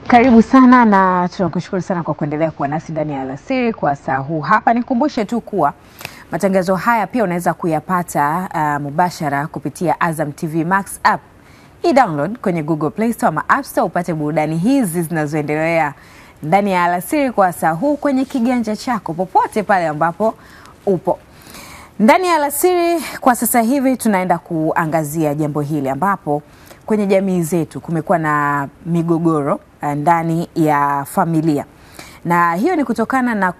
Karibu sana na tunakushukuru sana kwa kuendelea kuwa nasi ndani ya Alasiri kwa saa huu. Hapa nikumbushe tu kuwa matangazo haya pia unaweza kuyapata mubashara kupitia Azam TV Max app. I-download kwenye Google Play Store ama App Store upate burudani hizi zinazoendelea ndani ya Alasiri kwa saa huu kwenye kiganja chako popote pale ambapo upo. Ndani ya Alasiri kwa sasa hivi tunaenda kuangazia jambo hili ambapo kwenye jamii zetu kumekuwa na migogoro ndani ya familia. Na hiyo ni kutokana na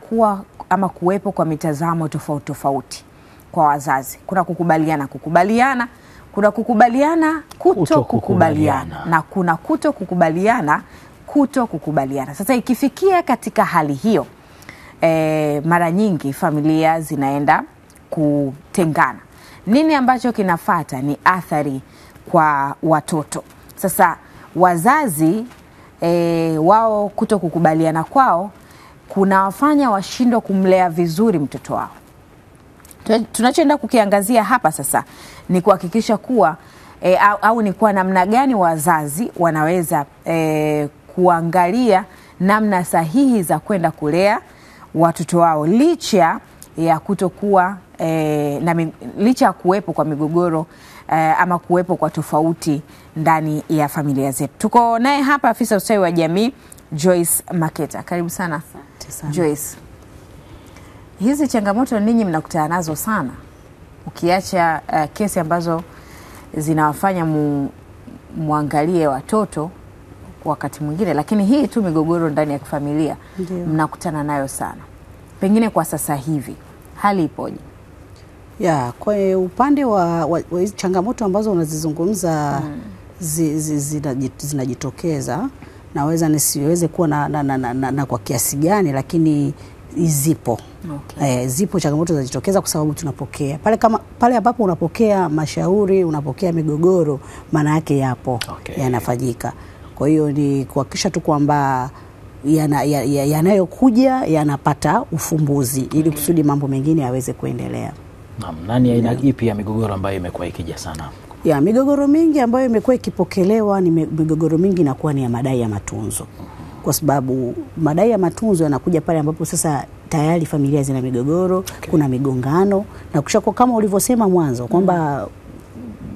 kuwepo kwa mitazamo tofauti tofauti kwa wazazi. Kuna kukubaliana, kuna kukubaliana, kutokukubaliana na kuna kutokukubaliana. Sasa ikifikia katika hali hiyo, mara nyingi familia zinaenda kutengana. Nini ambacho kinafuata ni athari kwa watoto. Sasa wazazi wao kutokukubaliana kwao kunawafanya washindwe kumlea vizuri mtoto wao. Tunachoenda kukiangazia hapa sasa ni kuhakikisha kuwa au ni kwa namna gani wazazi wanaweza kuangalia namna sahihi za kwenda kulea watoto wao licha ya kutokuwa licha ya kuwepo kwa migogoro ama kuwepo kwa tofauti ndani ya familia zetu. Tuko naye hapa afisa ustawi wa jamii Joyce Maketa. Karibu sana. Joyce. Hizi changamoto ninyi mnakutana nazo sana. Ukiacha kesi ambazo zinawafanya muangalie watoto wakati mwingine, lakini hii tu migogoro ndani ya familia mnakutana nayo sana. Pengine kwa sasa hivi hali ipoje? Ya, kwa upande wa changamoto ambazo unazizungumza zinajitokeza, naweza nisiweze kuwa na kwa kiasi gani, lakini zipo. Okay. Zipo changamoto zinajitokeza kwa sababu tunapokea. Pale ambapo unapokea mashauri, unapokea migogoro, maana yake yapo, yanafanyika. Kwa hiyo ni kuhakikisha tu kwamba yanayokuja yanapata ufumbuzi ili kusudi mambo mengine yaweze kuendelea. Nani aina ipi ya migogoro ambayo imekuwa ikija sana? Ya, migogoro mingi ambayo imekuwa ikipokelewa ni migogoro mingi inakuwa ni ya madai ya matunzo. Kwa sababu madai ya matunzo yanakuja pale ambapo sasa tayari familia zina migogoro, kuna migongano, na kushakuwa kama ulivyosema mwanzo kwamba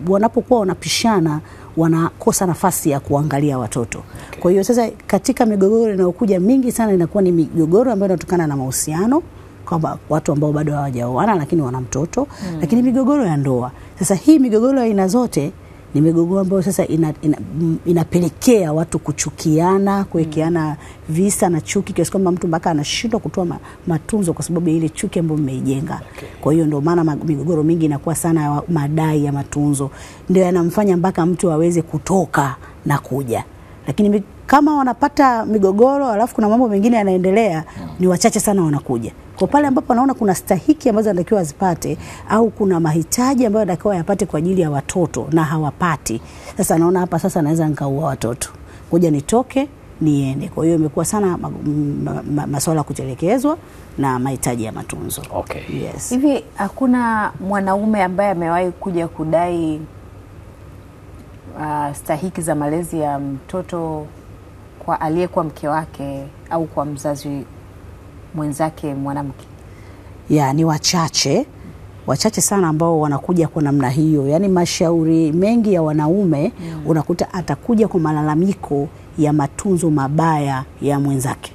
wanapokuwa wanapishana wanakosa nafasi ya kuangalia watoto. Kwa hiyo sasa katika migogoro inayokuja mingi sana inakuwa ni migogoro ambayo inatokana na mahusiano, kwamba watu ambao bado hawajaoana lakini wana mtoto, lakini migogoro ya ndoa. Sasa hii migogoro aina zote ni migogoro ambayo sasa inapelekea watu kuchukiana, kuwekeana visa na chuki kiasi kwamba mtu mpaka anashindwa kutoa matunzo kwa sababu ya ile chuki ambayo mmeijenga. Kwa hiyo ndio maana migogoro mingi inakuwa sana ya madai ya matunzo, ndio yanamfanya mpaka mtu aweze kutoka na kuja. Lakini kama wanapata migogoro alafu kuna mambo mengine yanaendelea, ni wachache sana wanakuja. Kwa pale ambapo naona kuna stahiki ambazo anatakiwa azipate au kuna mahitaji ambayo anatakiwa yapate kwa ajili ya watoto na hawapati, sasa naona hapa sasa naweza nikaua watoto, ngoja nitoke niende. Kwa hiyo imekuwa sana masuala kutelekezwa na mahitaji ya matunzo. Yes. Hivi hakuna mwanaume ambaye amewahi kuja kudai stahiki za malezi ya mtoto kwa aliyekuwa mke wake au kwa mzazi mwenzake mwanamke? Ya, ni wachache sana ambao wanakuja kwa namna hiyo. Yaani mashauri mengi ya wanaume unakuta atakuja kwa malalamiko ya matunzo mabaya ya mwenzake.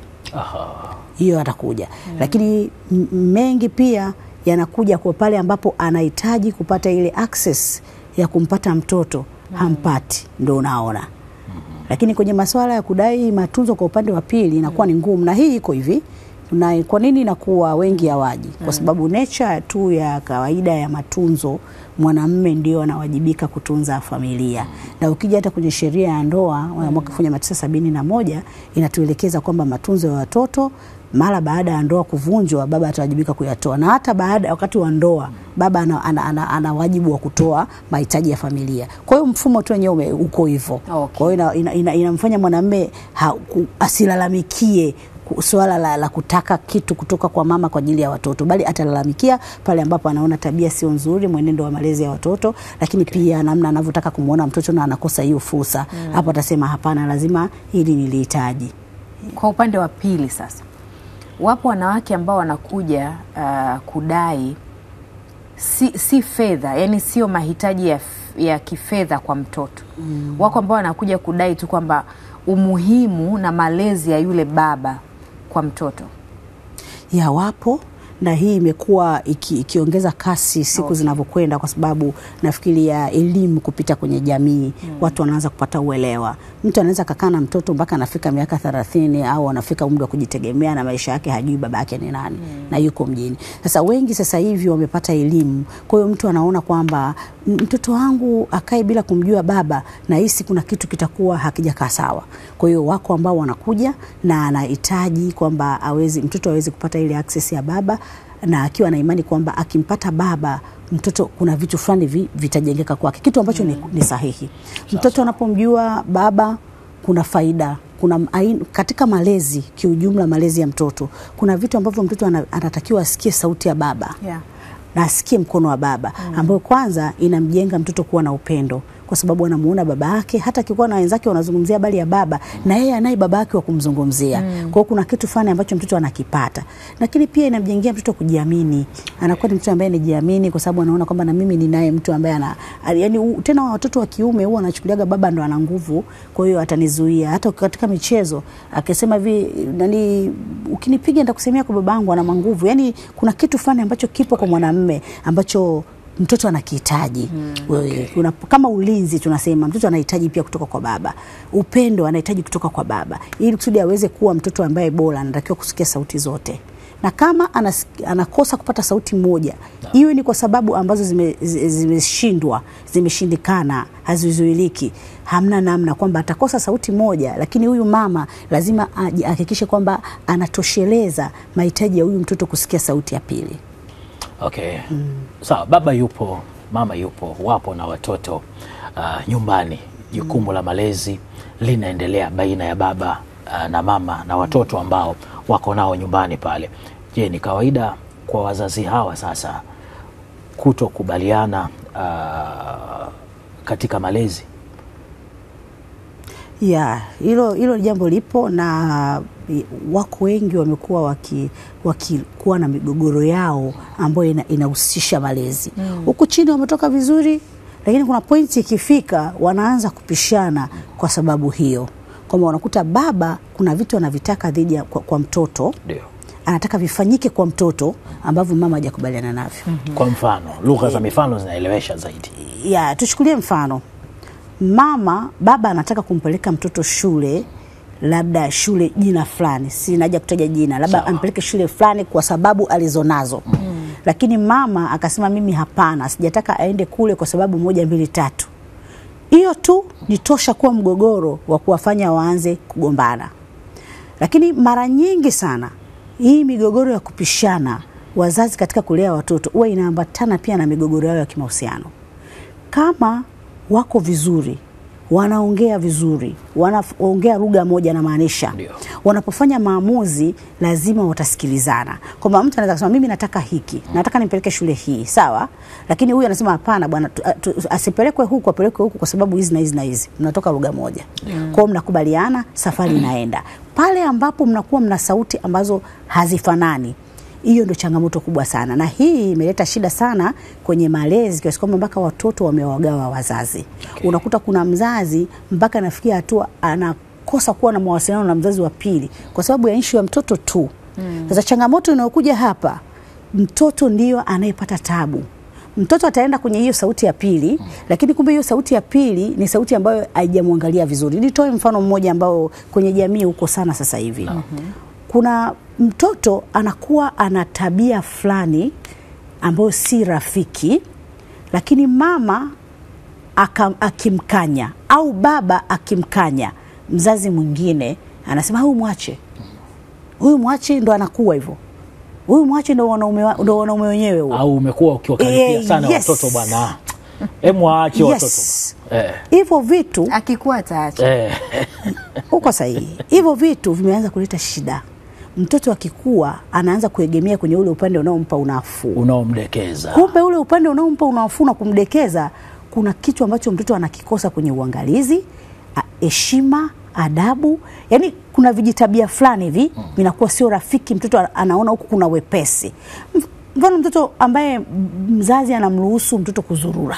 Hiyo atakuja. Lakini mengi pia yanakuja kwa pale ambapo anahitaji kupata ile access ya kumpata mtoto, hampati, ndio unaona. Lakini kwenye masuala ya kudai matunzo kwa upande wa pili inakuwa ni ngumu, na hii iko hivi. Na kwa nini inakuwa wengi hawaji? Kwa sababu nature tu ya kawaida ya matunzo, mwanamume ndio anawajibika kutunza familia. Na ukija hata kwenye sheria ya ndoa mwaka 1971 inatuelekeza kwamba matunzo ya watoto mara baada ya ndoa kuvunjwa baba atawajibika kuyatoa, na hata wakati wa ndoa baba ana wajibu wa kutoa mahitaji ya familia. Kwa hiyo mfumo tu wenyewe uko hivyo. Kwa hiyo inamfanya mwanamume asilalamikie swala la kutaka kitu kutoka kwa mama kwa ajili ya watoto, bali atalalamikia pale ambapo anaona tabia sio nzuri, mwenendo wa malezi ya watoto, lakini pia namna anavyotaka kumuona mtoto na anakosa hiyo fursa. Hapo atasema hapana, lazima hili nilihitaji. Kwa upande wa pili sasa, wapo wanawake ambao wanakuja kudai si fedha, yani sio mahitaji ya kifedha kwa mtoto. Wako ambao wanakuja kudai tu kwamba umuhimu na malezi ya yule baba kwa mtoto. Ya wapo, na hii imekuwa ikiongeza kasi siku zinavyokwenda, kwa sababu nafikiri ya elimu kupita kwenye jamii. Watu wanaanza kupata uelewa. Mtu anaweza kukaa na mtoto mpaka anafika miaka 30 au anafika umri wa kujitegemea na maisha yake hajui baba yake ni nani na yuko mjini. Sasa wengi sasa hivi wamepata elimu. Kwa hiyo mtu anaona kwamba mtoto wangu akae bila kumjua baba, na hisi kuna kitu kitakuwa hakijakaa sawa. Kwa hiyo wako ambao wanakuja na anahitaji kwamba mtoto aweze kupata ile access ya baba, na akiwa na imani kwamba akimpata baba mtoto kuna vitu fulani vitajengeka kwake, kitu ambacho ni sahihi. Mtoto anapomjua baba kuna faida, katika malezi kiujumla, malezi ya mtoto, kuna vitu ambavyo mtoto anatakiwa asikie sauti ya baba, na asikie mkono wa baba, ambayo kwanza inamjenga mtoto kuwa na upendo, kwa sababu anamuona baba yake, hata akikuwa na wenzake wanazungumzia habari ya baba, na yeye anaye baba yake wa kumzungumzia. Kwa hiyo kuna kitu fulani ambacho mtoto anakipata. Lakini pia inamjengea mtoto kujiamini. Anakuwa ni mtu ambaye anajiamini, kwa sababu anaona kwamba na mimi ninaye mtu ambaye yani tena watoto wa kiume huwa anachukuliaga baba ndo ana nguvu, kwa hiyo atanizuia. Hata katika michezo akisema ukinipiga nitakusemea kwa babangu ana nguvu. Yani kuna kitu fulani ambacho kipo kwa mwanamume ambacho mtoto anakihitaji. Kuna kama ulinzi tunasema, mtoto anahitaji pia kutoka kwa baba. Upendo anahitaji kutoka kwa baba. Ili kusudi aweze kuwa mtoto ambaye bora, anatakiwa kusikia sauti zote. Na kama anakosa kupata sauti moja, iwe ni kwa sababu ambazo zimeshindikana, hazizuiliki, hamna namna, kwamba atakosa sauti moja, lakini huyu mama lazima ahakikishe kwamba anatosheleza mahitaji ya huyu mtoto kusikia sauti ya pili. Okay. Sawa, baba yupo, mama yupo, wapo na watoto nyumbani. Jukumu la malezi linaendelea baina ya baba na mama na watoto ambao wako nao nyumbani pale. Je, ni kawaida kwa wazazi hawa sasa kutokubaliana katika malezi? Hilo jambo lipo, na wako wengi wamekuwa wakikuwa na migogoro yao ambayo inahusisha malezi. Huku chini wametoka vizuri, lakini kuna pointi ikifika wanaanza kupishana kwa sababu hiyo. Kwamba wanakuta baba kuna vitu anavitaka dhidi kwa mtoto. Ndio. Anataka vifanyike kwa mtoto ambavyo mama hajakubaliana navyo. Kwa mfano, lugha za mifano zinaelewesha zaidi. Tuchukulie mfano. Baba anataka kumpeleka mtoto shule, labda shule jina fulani, si naja kutaja jina, labda ampeleke shule fulani kwa sababu alizonazo. Lakini mama akasema mimi hapana, sijataka aende kule kwa sababu 1, 2, 3. Hiyo tu ni tosha kuwa mgogoro wa kuwafanya waanze kugombana. Lakini mara nyingi sana hii migogoro ya kupishana wazazi katika kulea watoto huwa inaambatana pia na migogoro yao ya kimahusiano. Kama wako vizuri, wanaongea vizuri, wanaongea lugha moja na maanisha, wanapofanya maamuzi lazima watasikilizana. Kwamba mtu anaweza kusema mimi nataka hiki, nataka nimpeleke shule hii, sawa? Lakini huyu anasema hapana bwana, asipelekwe huku, apelekwe huku kwa sababu hizi na hizi na hizi. Mnatoka lugha moja. Kwa hiyo mnakubaliana, safari inaenda. Pale ambapo mnakuwa mna sauti ambazo hazifanani, hiyo ndio changamoto kubwa sana, na hii imeleta shida sana kwenye malezi, kwa sababu mpaka watoto wamewagawa wazazi. Unakuta kuna mzazi mpaka anafikia hatua anakosa kuwa na mawasiliano na mzazi wa pili kwa sababu ya issue ya mtoto tu. Sasa changamoto inayokuja hapa, mtoto ndio anayepata tabu. Mtoto ataenda kwenye hiyo sauti ya pili, lakini kumbe hiyo sauti ya pili ni sauti ambayo haijamwangalia vizuri. Nitoe mfano mmoja ambao kwenye jamii uko sana sasa hivi. Kuna mtoto anakuwa ana tabia fulani ambayo si rafiki, lakini mama akimkanya au baba akimkanya, mzazi mwingine anasema huyu mwache ndo anakuwa hivyo. Huyu mwache ndo wanaume wenyewe huo. Au umekuwa ukiwakaribia sana watoto bwana. Mwache watoto. Hivyo vitu akikuwa ataacha. Uko sahihi. Hivyo vitu vimeanza kuleta shida. mtoto akikua anaanza kuegemea kwenye ule upande unaompa unafuu, unaomdekeza. Kumbe ule upande unaompa unafuu na kumdekeza, kuna kitu ambacho mtoto anakikosa kwenye uangalizi, heshima, adabu. Yani kuna vijitabia fulani hivi vinakuwa sio rafiki, mtoto anaona huku kuna wepesi. Mfano mtoto ambaye mzazi anamruhusu mtoto kuzurura,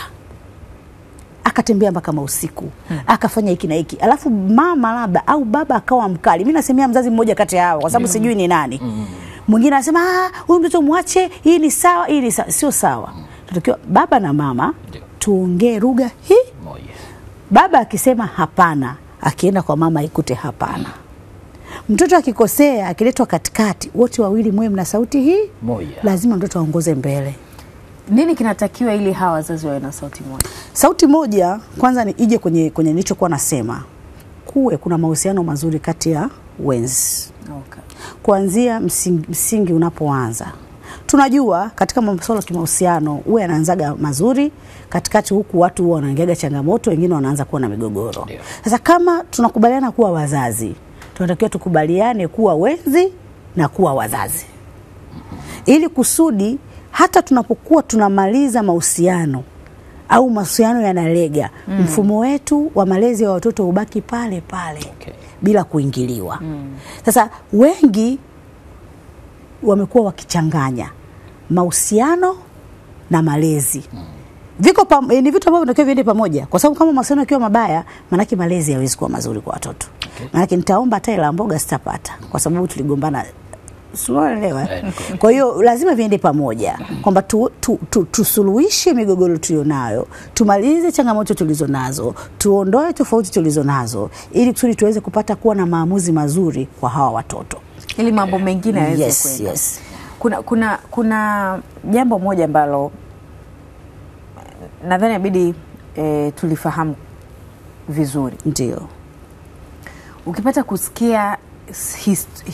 akatembea mpaka usiku, akafanya hiki na hiki, alafu mama labda au baba akawa mkali. Mimi nasemea mzazi mmoja kati yao kwa sababu sijui ni nani. Mwingine anasema huyu mtoto muache, hii ni sawa, hii ni sawa. Sio sawa. Tunatakiwa baba na mama tuongee lugha hii moja. Baba akisema hapana, akienda kwa mama ikute hapana. Mtoto akikosea, akiletwa katikati, wote wawili mwe mna sauti hii moja. Lazima mtoto aongoze mbele. Nini kinatakiwa ili hawa wazazi wawe na sauti moja? Sauti moja kwanza ni ije kwenye nilichokuwa nasema. Kuna mahusiano mazuri kati ya wenzi. Okay. Kuanzia msingi unapoanza. Tunajua katika masuala ya mahusiano uwe anaanzaga mazuri, katikati huku watu wanaingiaga changamoto, wengine wanaanza kuwa na migogoro. Sasa kama tunakubaliana kuwa wazazi, tunatakiwa tukubaliane kuwa wenzi na kuwa wazazi. Ili kusudi hata tunapokuwa tunamaliza mahusiano au mahusiano yanalega, mfumo wetu wa malezi ya watoto ubaki pale pale bila kuingiliwa. Sasa wengi wamekuwa wakichanganya mahusiano na malezi. Ni vitu ambavyo vinatakiwa viende pamoja, kwa sababu kama mahusiano yakiwa mabaya, manake malezi hayawezi kuwa mazuri kwa watoto. Manake nitaomba hata ila mboga sitapata kwa sababu tuligombana. Unaelewa? Kwa hiyo lazima viende pamoja, kwamba tusuluhishe migogoro tulionayo, tumalize changamoto tulizonazo, tuondoe tofauti tulizonazo, ili kusudi tuweze kupata kuwa na maamuzi mazuri kwa hawa watoto, ili mambo mengine yaweze kwenda. Yes. Kuna jambo moja ambalo nadhani inabidi tulifahamu vizuri. Ndio. Ukipata kusikia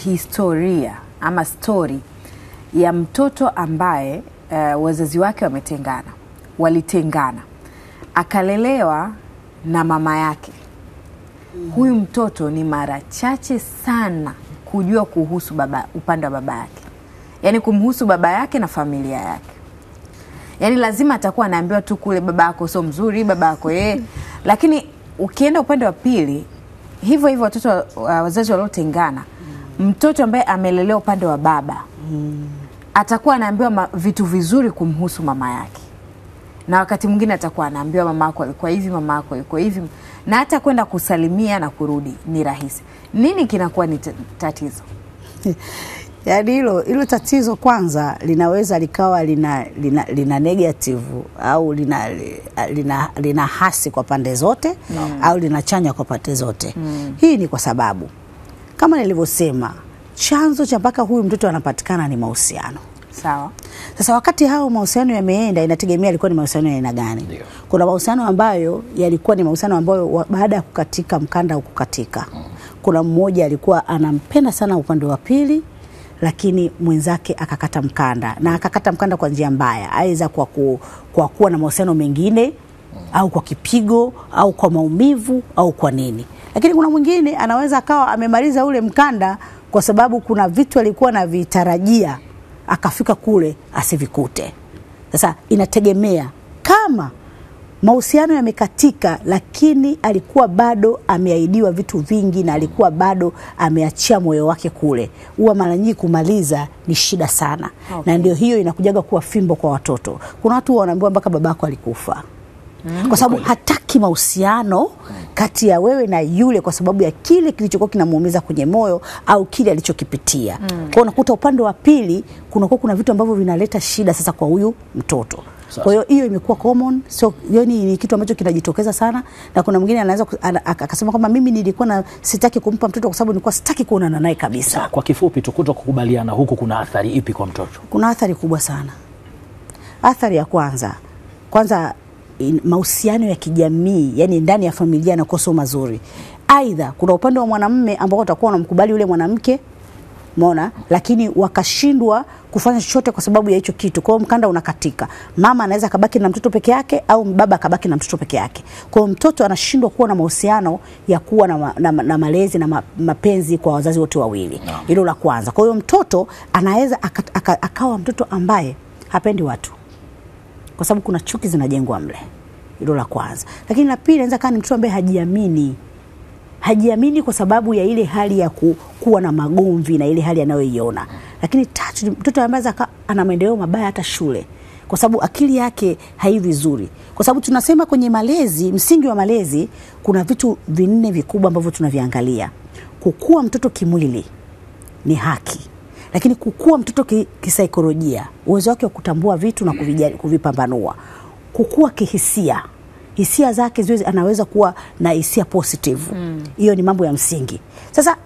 historia ama story ya mtoto ambaye wazazi wake walitengana, akalelewa na mama yake, huyu mtoto ni mara chache sana kujua kuhusu upande wa baba yake. Yani kumhusu baba yake na familia yake. Yani lazima atakuwa anaambiwa tu kule baba yako sio mzuri, baba yako Lakini ukienda upande wa pili, hivyo hivyo watoto wazazi waliotengana, mtoto ambaye amelelewa upande wa baba atakuwa anaambiwa vitu vizuri kumhusu mama yake. Na wakati mwingine atakuwa anaambiwa mama yako alikuwa hivi, mama yako alikuwa hivi, na hata kwenda kusalimia na kurudi ni rahisi. Nini kinakuwa ni tatizo? Yaani hilo tatizo kwanza linaweza likawa lina negative au lina hasi kwa pande zote au linachanya kwa pande zote. Hii ni kwa sababu kama nilivyosema, chanzo cha mpaka huyu mtoto anapatikana ni mahusiano. Sawa. Sasa wakati hao mahusiano yameenda, inategemea alikuwa ni mahusiano ya aina gani. Kuna mahusiano ambayo yalikuwa ni mahusiano ambayo baada ya kukatika mkanda ukukatika. Kuna mmoja alikuwa anampenda sana upande wa pili, lakini mwenzake akakata mkanda, na akakata mkanda kwa njia mbaya, aidha kwa kuwa na mahusiano mengine au kwa kipigo au kwa maumivu au kwa nini. Lakini kuna mwingine anaweza akawa amemaliza ule mkanda kwa sababu kuna vitu alikuwa na vitarajia, akafika kule asivikute. Sasa inategemea kama mahusiano yamekatika, lakini alikuwa bado ameahidiwa vitu vingi na alikuwa bado ameachia moyo wake kule, huwa mara nyingi kumaliza ni shida sana. Na ndio hiyo inakujaga kuwa fimbo kwa watoto. Kuna watu wanaambiwa mpaka babako alikufa. Kwa sababu hataki mahusiano kati ya wewe na yule, kwa sababu ya kile kilichokuwa kinamuumiza kwenye moyo au kile alichokipitia. Kwa unakuta upande wa pili kuna vitu ambavyo vinaleta shida sasa kwa huyu mtoto. Kwa hiyo imekuwa common, so ni kitu ambacho kinajitokeza sana. Na kuna mwingine anaweza akasema kwamba mimi nilikuwa sitaki kumpa mtoto kwa sababu nilikuwa sitaki kuonana naye kabisa. Kwa kifupi tukuto kukubaliana huku kuna athari ipi kwa mtoto? Kuna athari kubwa sana. Athari ya kwanza mahusiano ya kijamii, yani ndani ya familia na koso mazuri. Aidha kuna upande wa mwanamume ambao utakuwa unamkubali yule mwanamke Umeona? Lakini wakashindwa kufanya chochote kwa sababu ya hicho kitu. Kwa hiyo mkanda unakatika. Mama anaweza kabaki na mtoto peke yake au baba kabaki na mtoto peke yake. Kwa hiyo mtoto anashindwa kuwa na mahusiano ya kuwa na malezi na mapenzi kwa wazazi wote wawili. Hilo la kwanza. Kwa hiyo mtoto anaweza akawa mtoto ambaye hapendi watu, kwa sababu kuna chuki zinajengwa mle. Hilo la kwanza. Lakini la pili, anaweza kuwa ni mtoto ambaye hajiamini kwa sababu ya ile hali ya kuwa na magomvi na ile hali anayoiona. Lakini tatu, mtoto ambaye ana maendeleo mabaya hata shule, kwa sababu akili yake hai vizuri. Kwa sababu tunasema kwenye malezi, msingi wa malezi kuna vitu vinne vikubwa ambavyo tunaviangalia. Kukua mtoto kimwili ni haki, lakini kukua mtoto kisaikolojia, uwezo wake wa kutambua vitu na kuvipambanua. Kukua kihisia, hisia zake ziwe anaweza kuwa na hisia positive. Hiyo ni mambo ya msingi. Sasa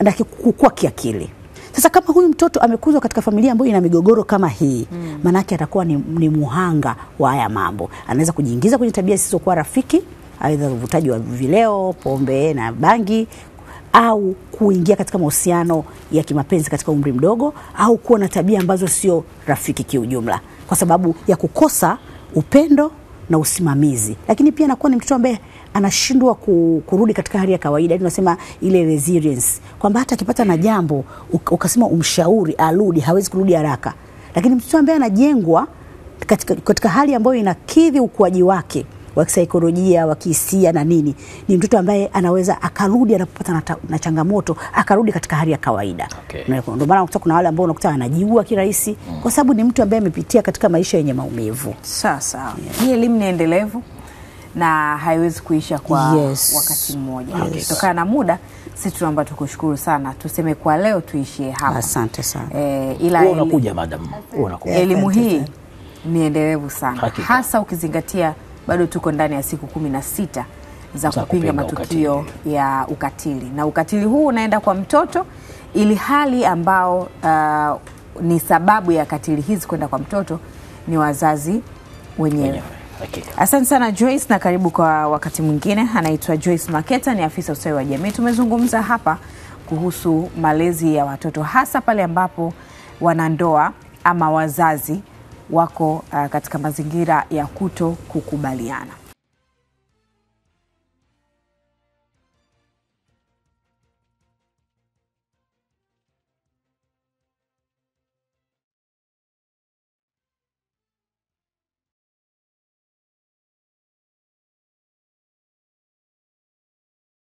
na kukua kiakili. Sasa kama huyu mtoto amekuzwa katika familia ambayo ina migogoro kama hii, maana yake atakuwa ni muhanga wa haya mambo. Anaweza kujiingiza kwenye tabia zisizokuwa rafiki, aidha uvutaji wa vileo, pombe na bangi, au kuingia katika mahusiano ya kimapenzi katika umri mdogo, au kuwa na tabia ambazo sio rafiki kiujumla, kwa sababu ya kukosa upendo na usimamizi. Lakini pia anakuwa ni mtoto ambaye anashindwa kurudi katika hali ya kawaida. Tunasema ile resilience, kwamba hata akipata na jambo ukasema umshauri arudi, hawezi kurudi haraka. Lakini mtoto ambaye anajengwa katika hali ambayo inakidhi ukuaji wake wa kisaikolojia, wa kihisia na nini, ni mtoto ambaye anaweza akarudi anapopata na changamoto, akarudi katika hali ya kawaida. Ndio maana unakuta kuna wale ambao unakuta anajiua kirahisi, kwa sababu ni mtu ambaye amepitia katika maisha yenye maumivu. Sasa hii elimu ni endelevu na haiwezi kuisha kwa wakati mmoja. Kutokana na muda, sisi tunaomba tukushukuru sana. Tuseme kwa leo tuishie hapa. Asante sana. Ila unakuja madam, unakuja. Elimu hii ni endelevu sana. Hasa ukizingatia bado tuko ndani ya siku 16 za kupinga matukio ya ukatili. Na ukatili huu unaenda kwa mtoto, ili hali ambao ni sababu ya katili hizi kwenda kwa mtoto ni wazazi wenyewe. Asante sana Joyce, na karibu kwa wakati mwingine. Anaitwa Joyce Maketa, ni afisa ustawi wa jamii. Tumezungumza hapa kuhusu malezi ya watoto, hasa pale ambapo wanandoa ama wazazi wako katika mazingira ya kuto kukubaliana.